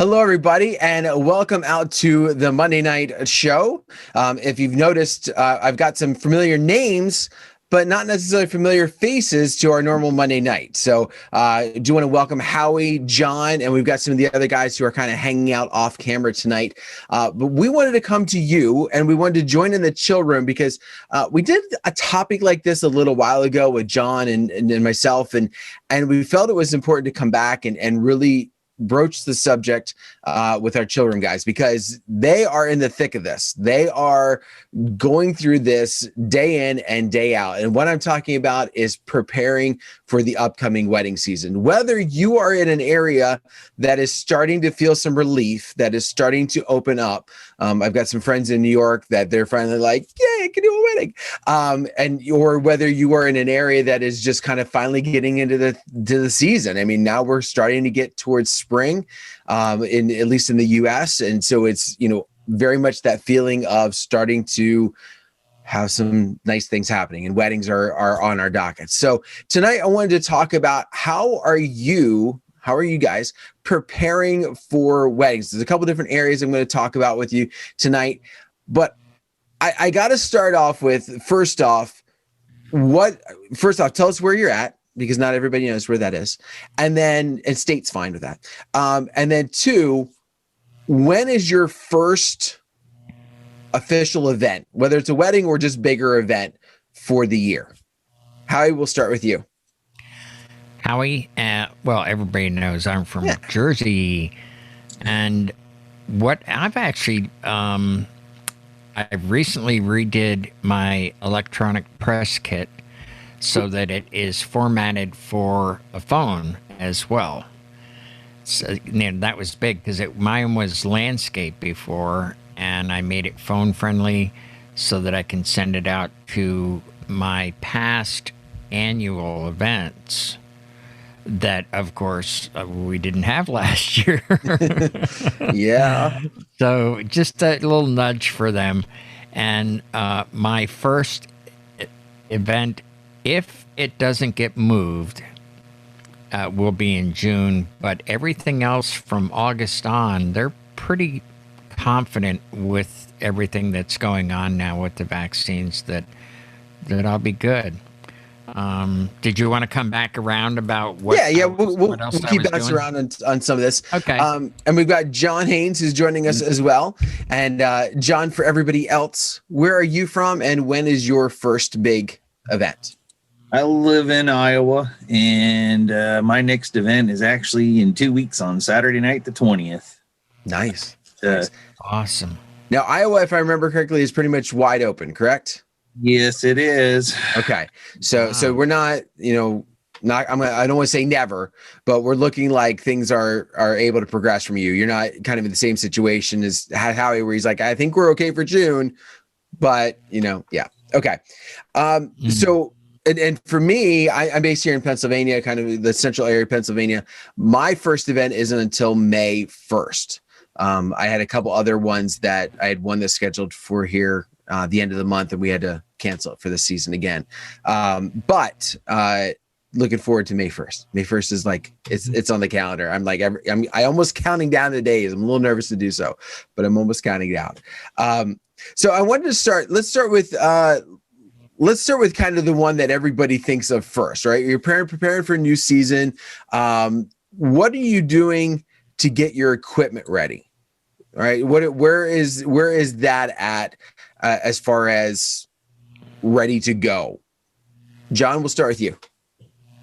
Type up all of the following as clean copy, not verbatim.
Hello, everybody, and welcome out to the Monday night show. If you've noticed, I've got some familiar names, but not necessarily familiar faces to our normal Monday night. So I do want to welcome Howie, John, and we've got some of the other guys who are kind of hanging out off camera tonight. But we wanted to come to you, and we wanted to join in the chill room because we did a topic like this a little while ago with John and myself, and we felt it was important to come back and really broach the subject with our children guys, because they are in the thick of this. They are going through this day in and day out. And what I'm talking about is preparing for the upcoming wedding season. Whether you are in an area that is starting to feel some relief, that is starting to open up. I've got some friends in New York that they're finally like, yay, I can do a wedding. Or whether you are in an area that is just kind of finally getting into the season. I mean, now we're starting to get towards spring, at least in the US. And so it's, very much that feeling of starting to have some nice things happening, and weddings are on our docket. So tonight I wanted to talk about how are you guys preparing for weddings? There's a couple different areas I'm going to talk about with you tonight, but I got to start off with, first off, tell us where you're at, because not everybody knows where that is. And state's fine with that. And then two, when is your first official event, whether it's a wedding or just bigger event for the year? Howie, we'll start with you. Howie, well, everybody knows I'm from Jersey, and what I've actually, I recently redid my electronic press kit so that it is formatted for a phone as well. So, that was big because mine was landscape before, and I made it phone friendly so that I can send it out to my past annual events that, of course, we didn't have last year. Yeah. So just a little nudge for them. And my first event, if it doesn't get moved, will be in June. But everything else from August on, they're pretty confident with everything that's going on now with the vaccines that I'll be good. Did you want to come back around about what? We'll keep bouncing around on some of this. Okay. And we've got John Haynes who's joining us as well. And John, for everybody else, where are you from, and when is your first big event? I live in Iowa, and my next event is actually in 2 weeks on Saturday night, the 20th. Nice. Awesome. Now, Iowa, if I remember correctly, is pretty much wide open, correct? Yes, it is. Okay. So we're not, I don't want to say never, but we're looking like things are able to progress from you. You're not kind of in the same situation as Howie, where he's like, I think we're okay for June, but yeah. Okay. So, and for me, I'm based here in Pennsylvania, kind of the central area of Pennsylvania. My first event isn't until May 1st. I had a couple other ones that I had one that's scheduled for here the end of the month, and we had to cancel it for the season again. But looking forward to May 1st. May 1st is like, it's on the calendar. I'm like, I'm almost counting down the days. I'm a little nervous to do so, but I'm almost counting down. So I wanted to start. Let's start with kind of the one that everybody thinks of first, right? You're preparing for a new season. What are you doing to get your equipment ready? All right. Where is that at as far as ready to go? John, we'll start with you.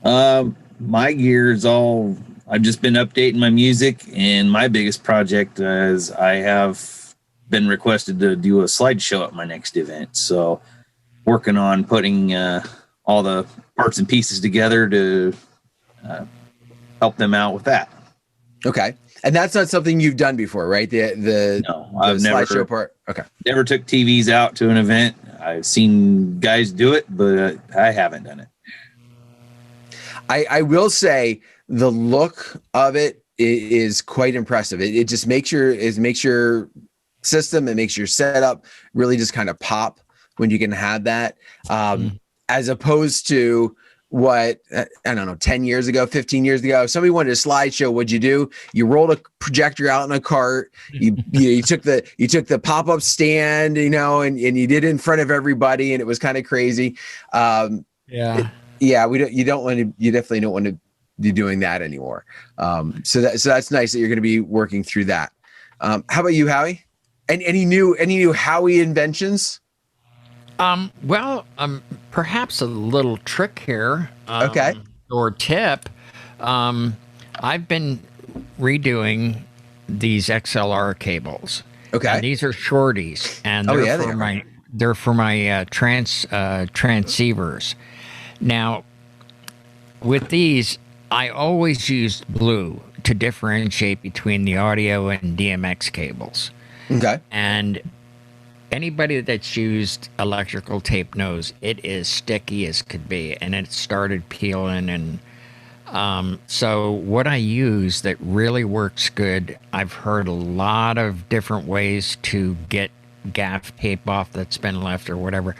My gear is all, I've just been updating my music, and my biggest project is I have been requested to do a slideshow at my next event. So working on putting all the parts and pieces together to help them out with that. Okay. And that's not something you've done before, right? No, I've never part. Okay. Never took TVs out to an event. I've seen guys do it, but I haven't done it. I will say the look of it is quite impressive. It just makes your system, it makes your setup really just kind of pop when you can have that, as opposed to what, I don't know, 10 years ago, 15 years ago. If somebody wanted a slideshow, what'd you do? You rolled a projector out in a cart. You took the pop-up stand, and you did it in front of everybody, and it was kind of crazy. Yeah. You definitely don't want to be doing that anymore. So that's nice that you're going to be working through that. How about you, Howie? And any new Howie inventions? Well, perhaps a little trick here. Okay. Or tip. I've been redoing these XLR cables. Okay. And these are shorties, and they're for my transceivers. Now, with these, I always used blue to differentiate between the audio and DMX cables. Okay. And anybody that's used electrical tape knows it is sticky as could be, and it started peeling. And so what I use that really works good, I've heard a lot of different ways to get gaff tape off that's been left or whatever.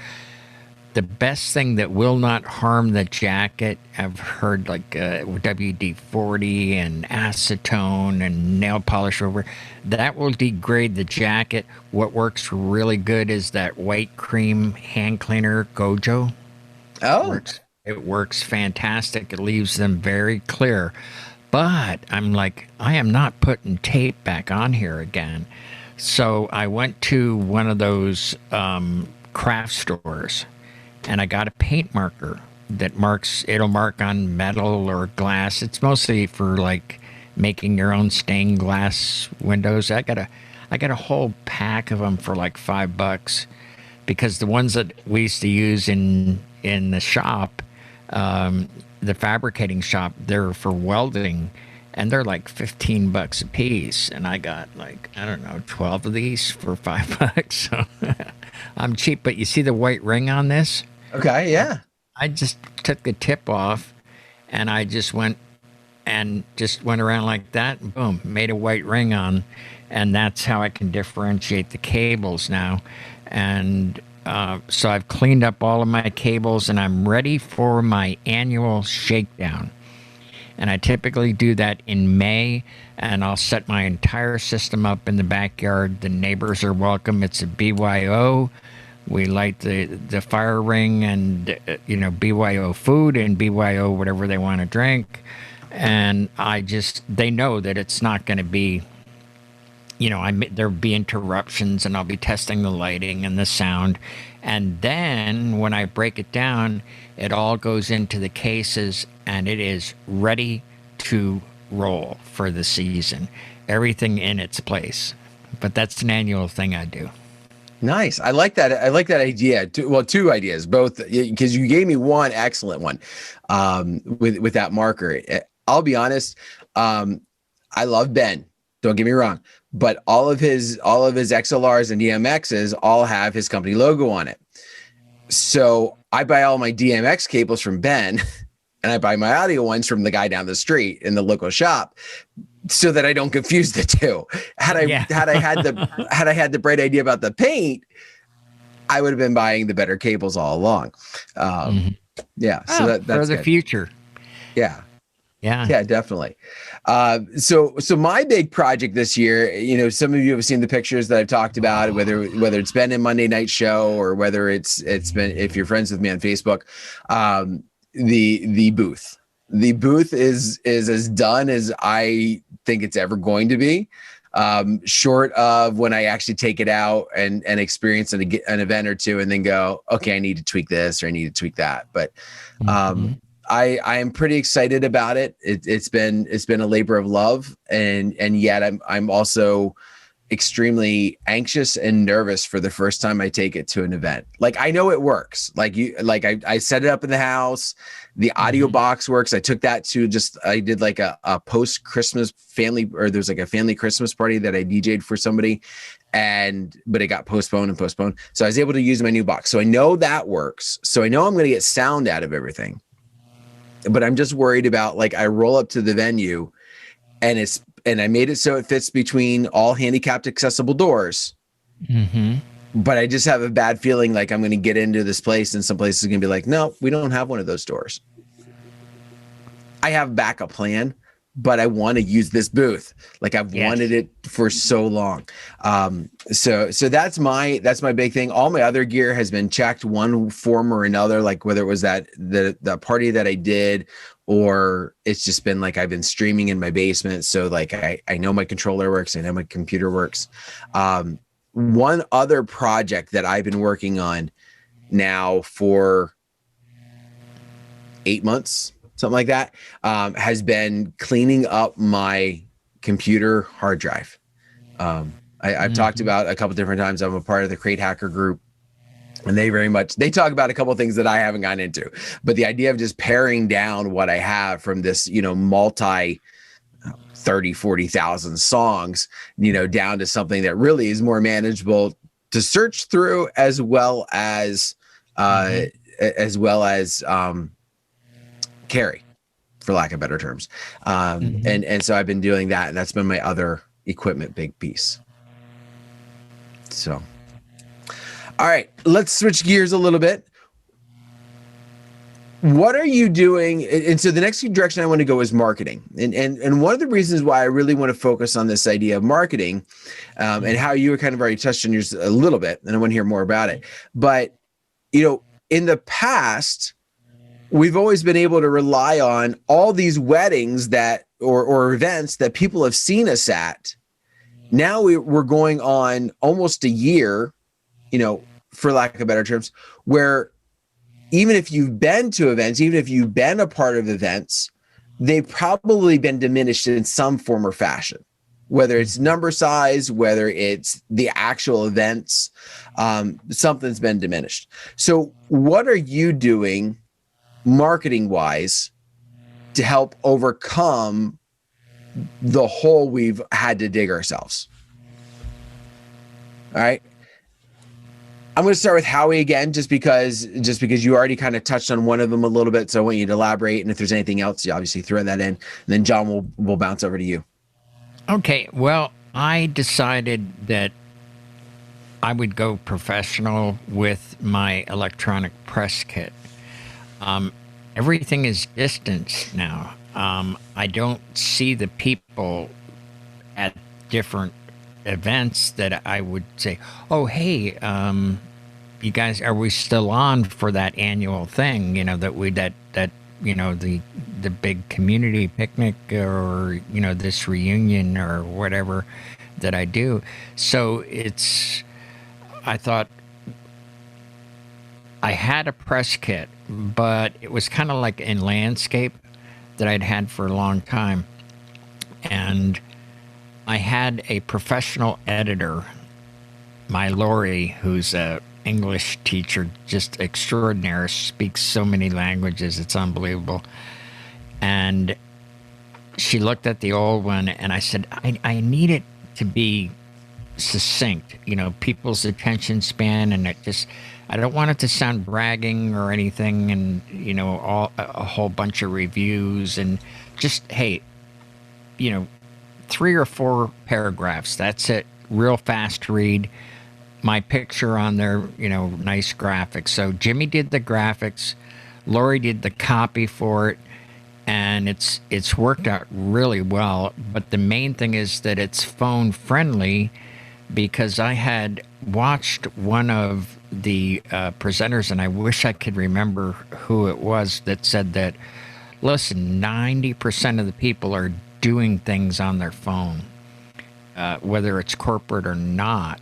The best thing that will not harm the jacket, I've heard like WD-40 and acetone and nail polish over. That will degrade the jacket. What works really good is that white cream hand cleaner Gojo. Oh. It works fantastic. It leaves them very clear. But I'm like, I am not putting tape back on here again. So I went to one of those craft stores, and I got a paint marker that it'll mark on metal or glass. It's mostly for like making your own stained glass windows. I got a whole pack of them for like $5, because the ones that we used to use in the shop, the fabricating shop, they're for welding, and they're like $15 a piece. And I got like, I don't know, 12 of these for $5. So I'm cheap. But you see the white ring on this? Okay, yeah. I just took the tip off, and I just went around like that, and boom, made a white ring on, and that's how I can differentiate the cables now. And so I've cleaned up all of my cables, and I'm ready for my annual shakedown. And I typically do that in May, and I'll set my entire system up in the backyard. The neighbors are welcome. It's a BYO. We light the fire ring, and BYO food and BYO whatever they want to drink. And they know that it's not going to be, there'll be interruptions, and I'll be testing the lighting and the sound. And then when I break it down, it all goes into the cases, and it is ready to roll for the season. Everything in its place. But that's an annual thing I do. Nice. I like that. I like that idea. Two ideas, both, because you gave me one excellent one with that marker. I'll be honest. I love Ben. Don't get me wrong, but all of his XLRs and DMXs all have his company logo on it. So I buy all my DMX cables from Ben, and I buy my audio ones from the guy down the street in the local shop, so that I don't confuse the two. Had I had the bright idea about the paint, I would have been buying the better cables all along. Yeah. So that's for the good. future. Yeah. Yeah, definitely. So my big project this year, some of you have seen the pictures that I've talked about, whether it's been in Monday Night Show or whether it's been, if you're friends with me on Facebook, the booth. The booth is as done as I think it's ever going to be, short of when I actually take it out and experience an event or two, and then go, okay, I need to tweak this or I need to tweak that. But I am pretty excited about it. It's been a labor of love, and yet I'm also extremely anxious and nervous for the first time I take it to an event. Like, I know it works. I set it up in the house. The audio box works. I took that to I did like a post Christmas family, or there's like a family Christmas party that I DJ'd for somebody, but it got postponed. So I was able to use my new box. So I know that works. So I know I'm going to get sound out of everything, but I'm just worried about, like, I roll up to the venue and I made it so it fits between all handicapped accessible doors. But I just have a bad feeling like I'm going to get into this place, and some places are going to be like, no, we don't have one of those doors. I have a backup plan, but I want to use this booth. Like I've wanted it for so long. So that's my big thing. All my other gear has been checked one form or another, like whether it was the party that I did, or it's just been like I've been streaming in my basement. So like I know my controller works, I know my computer works. One other project that I've been working on now for 8 months, something like that, has been cleaning up my computer hard drive. I've talked about a couple different times. I'm a part of the Crate Hacker group, and they talk about a couple of things that I haven't gotten into. But the idea of just paring down what I have from this, multi 40,000 songs, down to something that really is more manageable to search through, as well as carry, for lack of better terms. And so I've been doing that, and that's been my other equipment big piece. So, all right, let's switch gears a little bit. What are you doing? And so the next direction I want to go is marketing. And one of the reasons why I really want to focus on this idea of marketing, and how you were kind of already touched on yours a little bit, and I want to hear more about it. But, in the past, we've always been able to rely on all these weddings that or events that people have seen us at. Now we're going on almost a year, for lack of better terms, where even if you've been to events, even if you've been a part of events, they've probably been diminished in some form or fashion, whether it's number size, whether it's the actual events, something's been diminished. So what are you doing marketing wise to help overcome the hole we've had to dig ourselves? All right. I'm going to start with Howie again, just because you already kind of touched on one of them a little bit. So I want you to elaborate. And if there's anything else, you obviously throw that in. And then John will bounce over to you. Okay. Well, I decided that I would go professional with my electronic press kit. Everything is distance now. I don't see the people at different events that I would say, oh, hey, you guys, are we still on for that annual thing? The big community picnic, or, this reunion or whatever that I do. So I thought I had a press kit, but it was kind of like in landscape that I'd had for a long time. And I had a professional editor, my Lori, who's a English teacher, just extraordinary, speaks so many languages, it's unbelievable. And she looked at the old one, and I said, I need it to be succinct, people's attention span, and I don't want it to sound bragging or anything, and a whole bunch of reviews, and just, hey, 3 or 4 paragraphs, that's it, real fast read, my picture on there, nice graphics. So Jimmy did the graphics, Lori did the copy for it, and it's worked out really well. But the main thing is that it's phone friendly, because I had watched one of the presenters, and I wish I could remember who it was, that said that, listen, 90% of the people are doing things on their phone, whether it's corporate or not,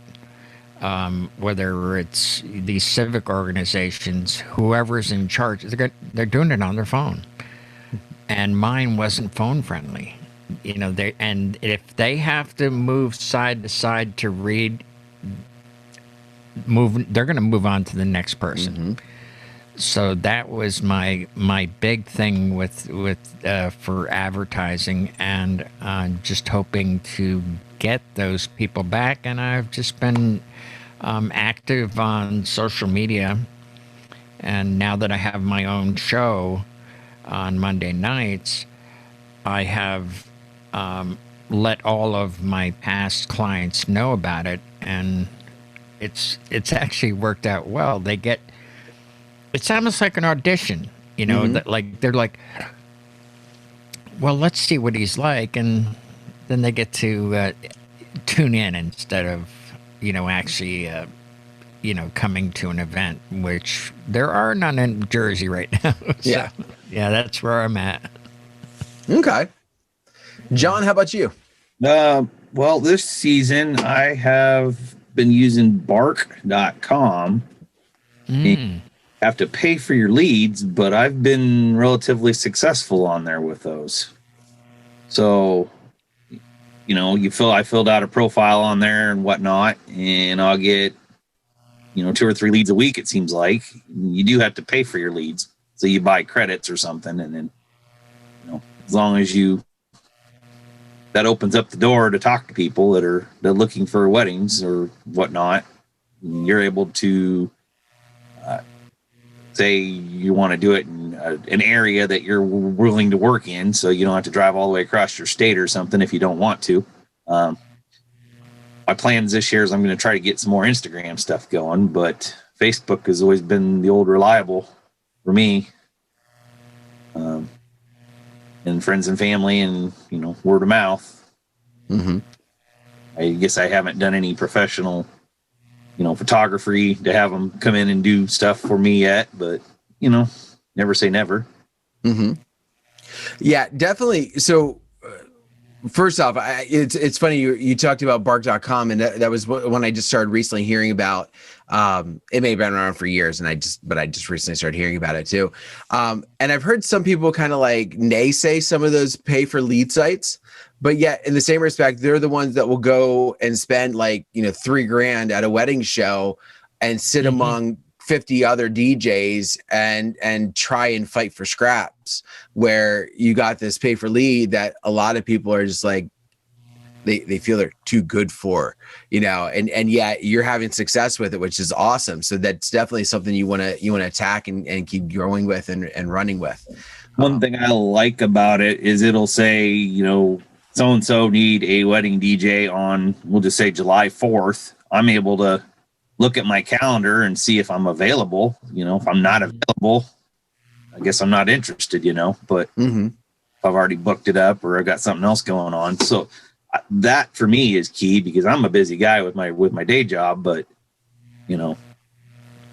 whether it's these civic organizations, whoever's in charge, they're doing it on their phone. And mine wasn't phone friendly. And if they have to move side to side to read, they're going to move on to the next person. Mm-hmm. So that was my big thing with for advertising, and just hoping to get those people back. And I've just been active on social media, and now that I have my own show on Monday nights, I have let all of my past clients know about it, and it's actually worked out well. It's almost like an audition, that, like, they're like, well, let's see what he's like, and then they get to tune in instead of actually coming to an event, which there are none in Jersey right now. So, Yeah. yeah, that's where I'm at. Okay. John, how about you? Well, this season I have been using bark.com. You have to pay for your leads, but I've been relatively successful on there with those. So, I filled out a profile on there and whatnot, and I'll get, 2 or 3 leads a week, it seems like. You do have to pay for your leads. So you buy credits or something, and then, as long as that opens up the door to talk to people they're looking for weddings or whatnot. You're able to say you want to do it in an area that you're willing to work in, so you don't have to drive all the way across your state or something if you don't want to. My plans this year is I'm going to try to get some more Instagram stuff going, but Facebook has always been the old reliable for me. And friends and family and, word of mouth. Mm-hmm. I guess I haven't done any professional, photography to have them come in and do stuff for me yet, but, never say never. Mm-hmm. Yeah, definitely. So first off, it's funny you talked about bark.com, and that was when I just started recently hearing about. It may have been around for years, and I just recently started hearing about it too. And I've heard some people kind of like naysay some of those pay for lead sites, but yet in the same respect, they're the ones that will go and spend like $3,000 at a wedding show and sit among 50 other DJs and try and fight for scraps, where you got this pay for lead that a lot of people are just like, they feel they're too good for, and yet you're having success with it, which is awesome. So that's definitely something you want to attack and keep growing with and running with. One thing I like about it is it'll say, so-and-so need a wedding DJ on, we'll just say July 4th. I'm able to look at my calendar and see if I'm available. If I'm not available, I guess I'm not interested, but if I've already booked it up or I've got something else going on. So that for me is key, because I'm a busy guy with my day job, but do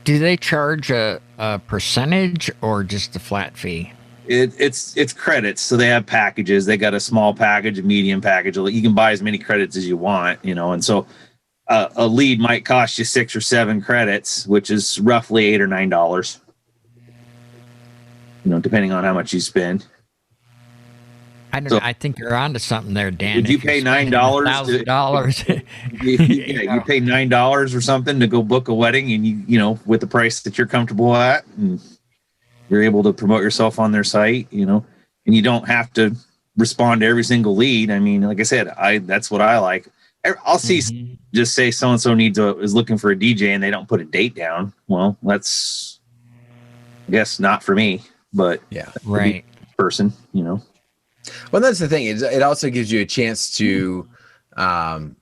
they charge a percentage or just a flat fee? It's credits. So they have packages. They got a small package, a medium package. You can buy as many credits as you want, and so a lead might cost you 6 or 7 credits, which is roughly $8 or $9, depending on how much you spend. I think you're onto something there, Dan. Would you pay $9? $1,000. You pay $9 or something to go book a wedding, and you with the price that you're comfortable at, and you're able to promote yourself on their site, and you don't have to respond to every single lead. I mean, like I said, that's what I like. I'll see just say so and so is looking for a DJ, and they don't put a date down. Well, that's, I guess, not for me, but yeah, right person, Well, that's the thing. It also gives you a chance to kind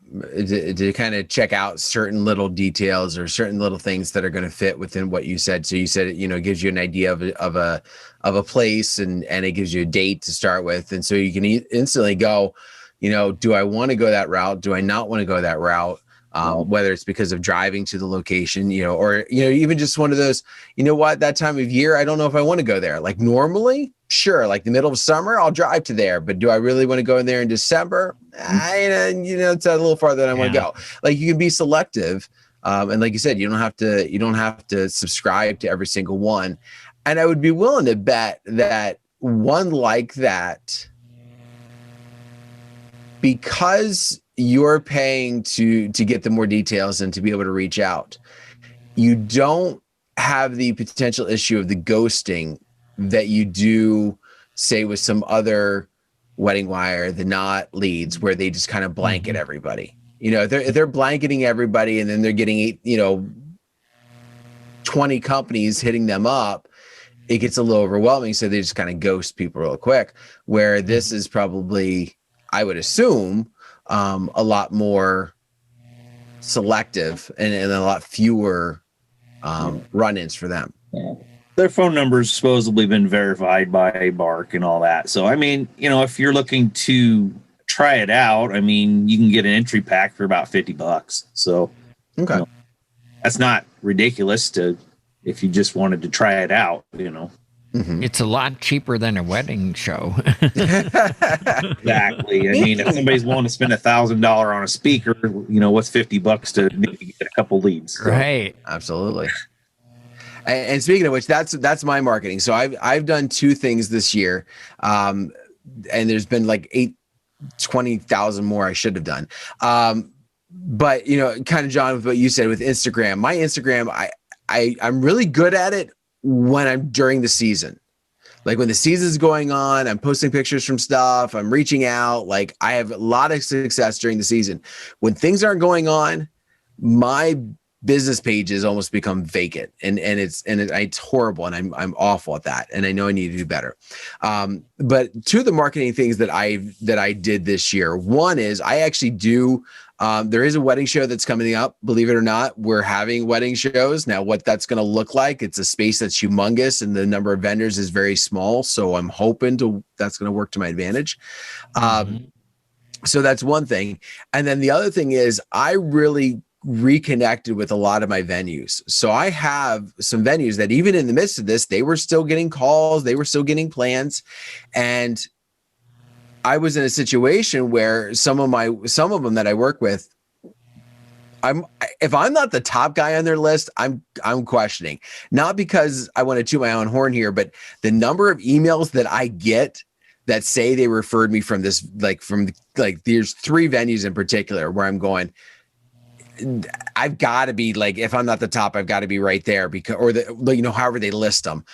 of check out certain little details or certain little things that are going to fit within what you said. So you said it gives you an idea of a place, and it gives you a date to start with, and so you can instantly go, do I want to go that route? Do I not want to go that route? Whether it's because of driving to the location, or even just one of those, that time of year, I don't know if I want to go there. Like normally, sure, like the middle of summer, I'll drive to there. But do I really want to go in there in December? It's a little farther than I want to go. Like you can be selective, and like you said, you don't have to subscribe to every single one. And I would be willing to bet that one like that, because you're paying to get the more details and to be able to reach out, you don't have the potential issue of the ghosting that you do, say, with some other wedding wire, the not leads, where they just kind of blanket everybody. They're blanketing everybody, and then they're getting 20 companies hitting them up. It gets a little overwhelming, so they just kind of ghost people real quick. Where this is probably, I would assume, a lot more selective and a lot fewer run-ins for them. Yeah. their phone numbers supposedly been verified by Bark and all that. So I mean, if you're looking to try it out, I mean, you can get an entry pack for about $50. So Okay. That's not ridiculous if you just wanted to try it out. Mm-hmm. It's a lot cheaper than a wedding show. Exactly. I mean, if somebody's willing to spend $1,000 on a speaker, what's $50 to maybe get a couple leads? So. Right. Absolutely. And speaking of which, that's my marketing. So I've done two things this year, and there's been like 20,000 more I should have done. But kind of John, with what you said with Instagram, my Instagram, I'm really good at it when I'm during the season. Like when the season's going on, I'm posting pictures from stuff, I'm reaching out. Like I have a lot of success during the season. When things aren't going on, my business pages almost become vacant, and it's horrible, and I'm awful at that, and I know I need to do better. But two of the marketing things that I did this year, one is I actually do. There is a wedding show that's coming up. Believe it or not, we're having wedding shows now. What that's going to look like? It's a space that's humongous, and the number of vendors is very small. So I'm hoping that's going to work to my advantage. So that's one thing, and then the other thing is I really reconnected with a lot of my venues. So I have some venues that even in the midst of this, they were still getting calls, they were still getting plans. And I was in a situation where some of them that I work with, if I'm not the top guy on their list, I'm questioning. Not because I want to toot my own horn here, but the number of emails that I get that say they referred me from this, there's three venues in particular where I'm going, I've got to be like, if I'm not the top, I've got to be right there however they list them,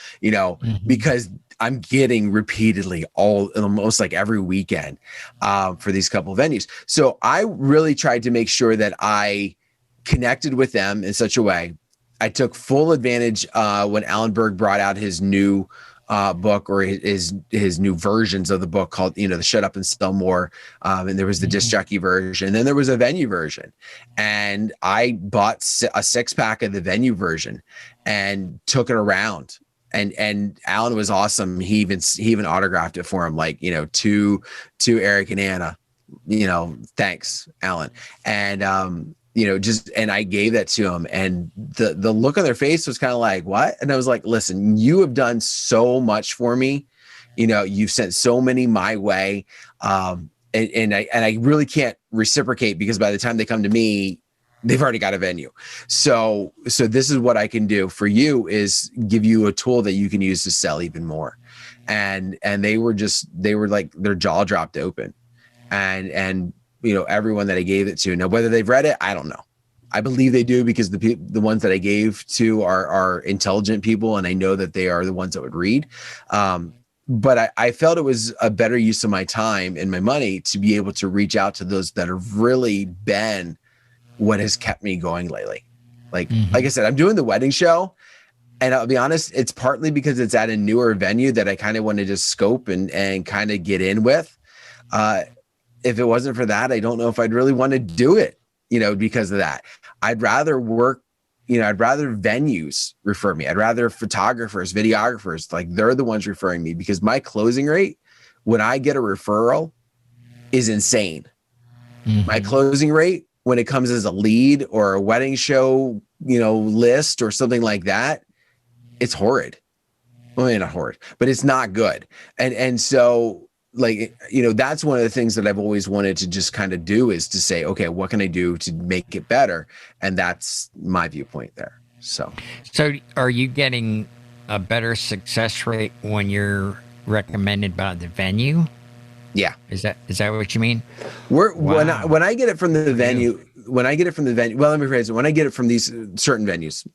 because I'm getting repeatedly almost like every weekend for these couple of venues. So I really tried to make sure that I connected with them in such a way. I took full advantage when Alan Berg brought out his new book, or his new versions of the book called, the Shut Up and Sell More. And there was the disc jockey version, and then there was a venue version. And I bought a 6-pack of the venue version and took it around. And Alan was awesome. He even autographed it for him, like, to Eric and Anna, thanks, Alan. And, and I gave that to him, and the look on their face was kind of like, what? And I was like, listen, you have done so much for me. You've sent so many my way. And I really can't reciprocate, because by the time they come to me, they've already got a venue. So this is what I can do for you, is give you a tool that you can use to sell even more. And they were like, their jaw dropped open, and everyone that I gave it to. Now, whether they've read it, I don't know. I believe they do, because the ones that I gave to are intelligent people, and I know that they are the ones that would read. But I felt it was a better use of my time and my money to be able to reach out to those that have really been what has kept me going lately. Like I said, I'm doing the wedding show, and I'll be honest, it's partly because it's at a newer venue that I kind of want to just scope and kind of get in with. If it wasn't for that, I don't know if I'd really want to do it, because of that. I'd rather work, I'd rather venues refer me. I'd rather photographers, videographers, like they're the ones referring me, because my closing rate when I get a referral is insane. My closing rate when it comes as a lead or a wedding show, list or something like that, it's horrid. Well, maybe not horrid, but it's not good. And so, like, that's one of the things that I've always wanted to just kind of do, is to say, okay, what can I do to make it better? And that's my viewpoint there. So are you getting a better success rate when you're recommended by the venue? Yeah. Is that what you mean? When I get it from the venue, well, let me rephrase it. When I get it from these certain venues,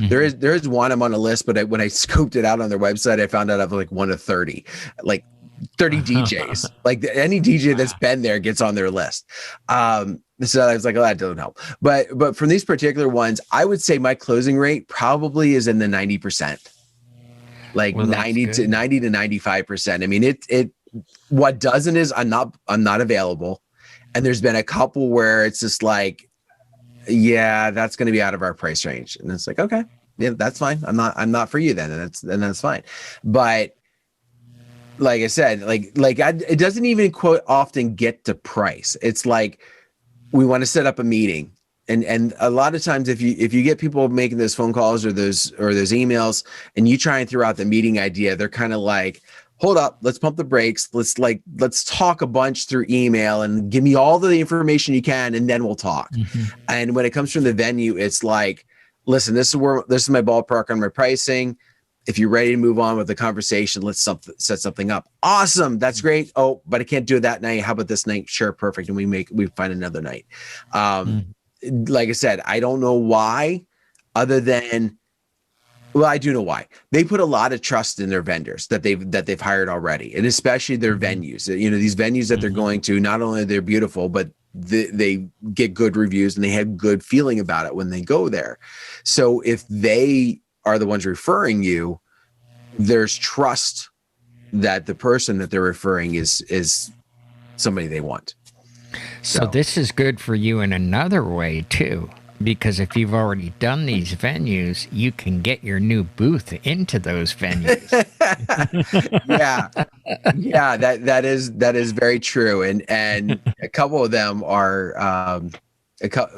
there is one I'm on a list, but when I scoped it out on their website, I found out I have like 1 of 30, like 30 DJs. Like any DJ that's been there gets on their list. So I was like, oh, that doesn't help. But from these particular ones, I would say my closing rate probably is in the 90%, like 90 to 95%. I mean, it what doesn't is I'm not available. And there's been a couple where it's just like, yeah, that's going to be out of our price range. And it's like, okay, Yeah, that's fine. I'm not for you then, and that's fine. But like I said, it doesn't even quote often get to price. It's like we want to set up a meeting. And a lot of times if you get people making those phone calls or those emails and you try and throw out the meeting idea, they're kind of like, hold up, let's pump the brakes. Let's talk a bunch through email and give me all the information you can, and then we'll talk. Mm-hmm. And when it comes from the venue, it's like, listen, this is my ballpark on my pricing. If you're ready to move on with the conversation, let's set something up. Awesome. That's great. Oh, but I can't do it that night. How about this night? Sure. Perfect. And we find another night. Like I said, I don't know why, other than, well, I do know why. They put a lot of trust in their vendors that they've hired already, and especially their venues. You know, these venues that they're going to, not only they're beautiful, but they get good reviews and they have good feeling about it when they go there. So if they are the ones referring you, there's trust that the person that they're referring is somebody they want. So this is good for you in another way too, because if you've already done these venues, you can get your new booth into those venues. yeah, that is very true, and a couple of them are.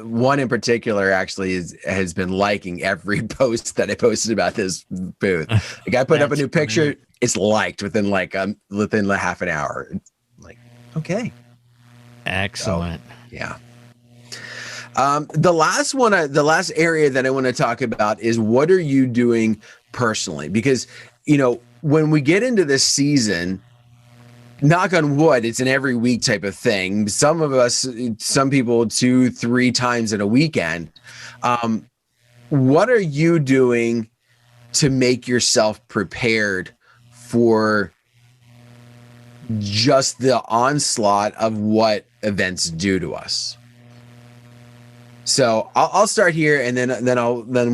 One in particular actually has been liking every post that I posted about this booth. Like I put up a new picture, it's liked within within half an hour. Like, okay, excellent. So, yeah. The last area that I want to talk about is, what are you doing personally? Because, you know, when we get into this season, knock on wood, it's an every week type of thing. Some people 2-3 times in a weekend. What are you doing to make yourself prepared for just the onslaught of what events do to us? So I'll start here, and then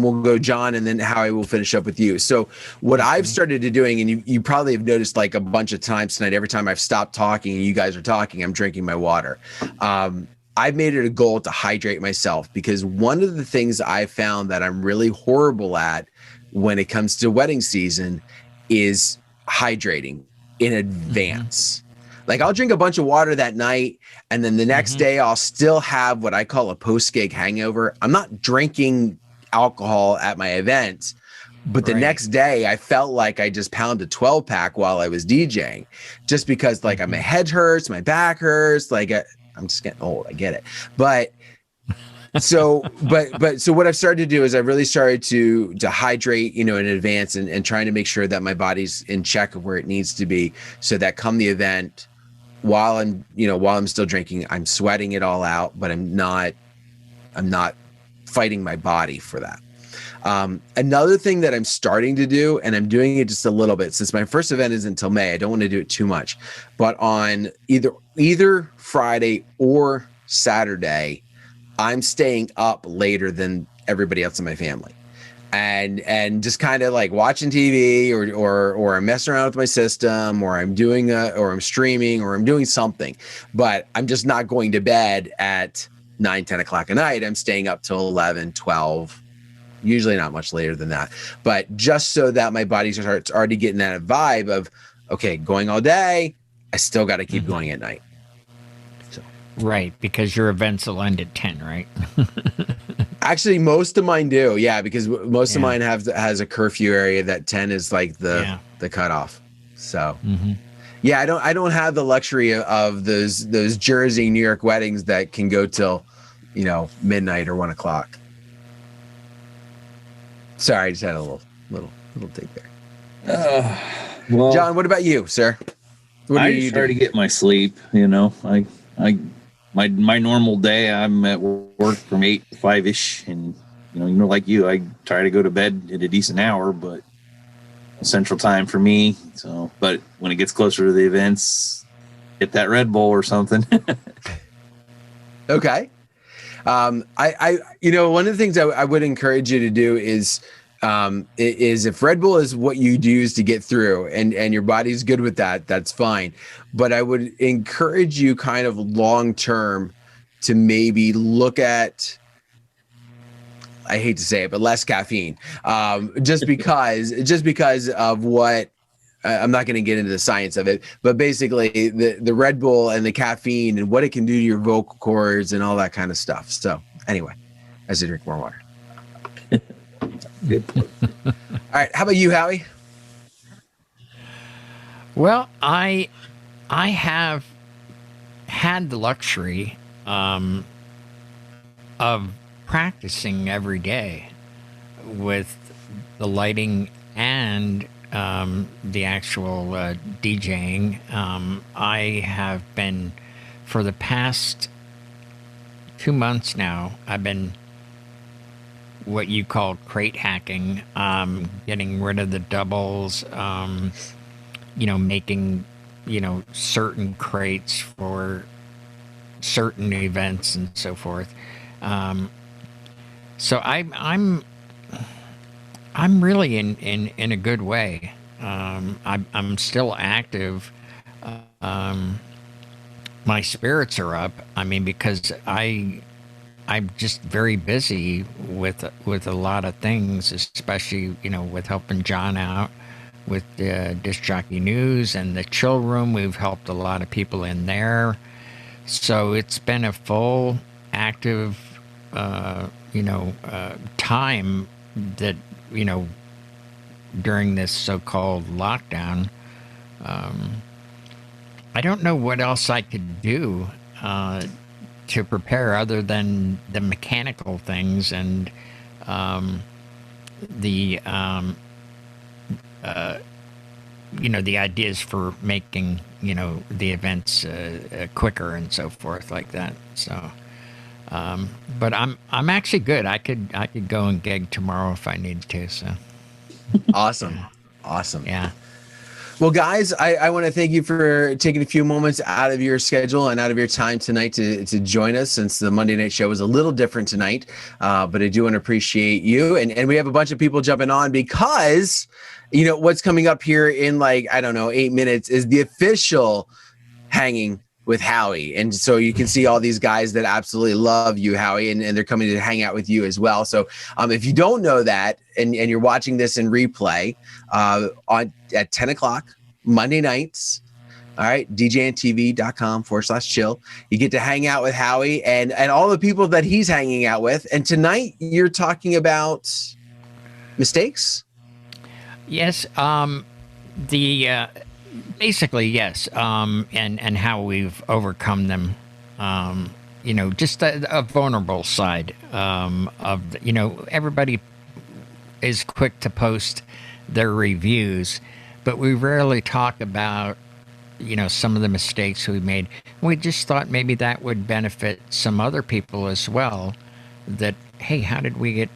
we'll go John, and then Howie will finish up with you. So what I've started to doing, and you probably have noticed like a bunch of times tonight, every time I've stopped talking and you guys are talking, I'm drinking my water. I've made it a goal to hydrate myself, because one of the things I found that I'm really horrible at when it comes to wedding season is hydrating in advance. Like I'll drink a bunch of water that night, and then the next day I'll still have what I call a post-gig hangover. I'm not drinking alcohol at my event, but the next day I felt like I just pounded a 12-pack while I was DJing, just because like my head hurts, my back hurts. Like I'm just getting old. I get it. But so what I've started to do is I've really started to hydrate, you know, in advance, and trying to make sure that my body's in check of where it needs to be, so that come the event, while I'm still drinking, I'm sweating it all out, but I'm not fighting my body for that. Another thing that I'm starting to do, and I'm doing it just a little bit, since my first event is until May, I don't want to do it too much, but on either Friday or Saturday, I'm staying up later than everybody else in my family. And just kind of like watching TV or I'm messing around with my system, or I'm streaming, or I'm doing something, but I'm just not going to bed at 9-10 o'clock at night. I'm staying up till 11, 12, usually not much later than that, but just so that my body starts already getting that vibe of, okay, going all day, I still got to keep going at night. So. Right. Because your events will end at 10, right? Actually, most of mine do, yeah, because most of mine has a curfew area that 10 is like the cutoff. So, yeah, I don't have the luxury of those Jersey, New York weddings that can go till, you know, midnight or 1 o'clock. Sorry, I just had a little take there. Well, John, what about you, sir? I try to get my sleep. You know, my normal day, I'm at work from 8 to 5-ish, and you know, like you, I try to go to bed at a decent hour, but central time for me. So, but when it gets closer to the events, get that Red Bull or something. Okay. I you know, one of the things I would encourage you to do is if Red Bull is what you use to get through, and your body's good with that, that's fine. But I would encourage you kind of long term to maybe look at I hate to say it, but less caffeine, just because of what. I'm not going to get into the science of it, but basically the Red Bull and the caffeine and what it can do to your vocal cords and all that kind of stuff. So anyway, as I drink more water. Good. All right. How about you, Howie? Well, I have had the luxury of practicing every day with the lighting and the actual DJing. I have been, for the past 2 months now, I've been what you call crate hacking, getting rid of the doubles, making, certain crates for certain events and so forth. So I'm really in a good way. I'm still active. My spirits are up. I mean, because I'm just very busy with a lot of things, especially with helping John out with the Disc Jockey News and the Chill Room. We've helped a lot of people in there, so it's been a full active time that during this so-called lockdown. I don't know what else I could do to prepare other than the mechanical things and the the ideas for making the events quicker and so forth like that. So but I'm actually good. I could go and gig tomorrow if I needed to. So Awesome. yeah. Well, guys, I want to thank you for taking a few moments out of your schedule and out of your time tonight to join us, since the Monday night show was a little different tonight. But I do want to appreciate you. And we have a bunch of people jumping on because, what's coming up here in 8 minutes is the official hanging with Howie. And so you can see all these guys that absolutely love you, Howie, and they're coming to hang out with you as well. So if you don't know that and you're watching this in replay at 10 o'clock Monday nights, all right, djntv.com/chill. You get to hang out with Howie and all the people that he's hanging out with. And tonight you're talking about mistakes? Yes. Basically, yes, and how we've overcome them. Just a vulnerable side of everybody is quick to post their reviews, but we rarely talk about some of the mistakes we made. We just thought maybe that would benefit some other people as well. That, hey, how did we get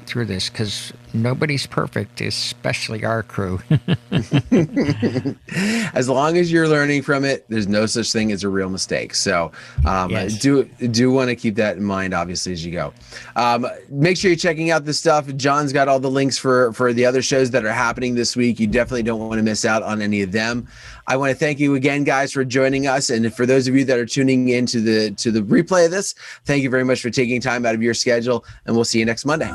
through this? Because nobody's perfect, especially our crew. As long as you're learning from it, there's no such thing as a real mistake. So Yes. do want to keep that in mind, obviously, as you go. Make sure you're checking out the stuff. John's got all the links for the other shows that are happening this week. You definitely don't want to miss out on any of them. I want to thank you again, guys, for joining us. And for those of you that are tuning in to the replay of this, thank you very much for taking time out of your schedule. And we'll see you next Monday.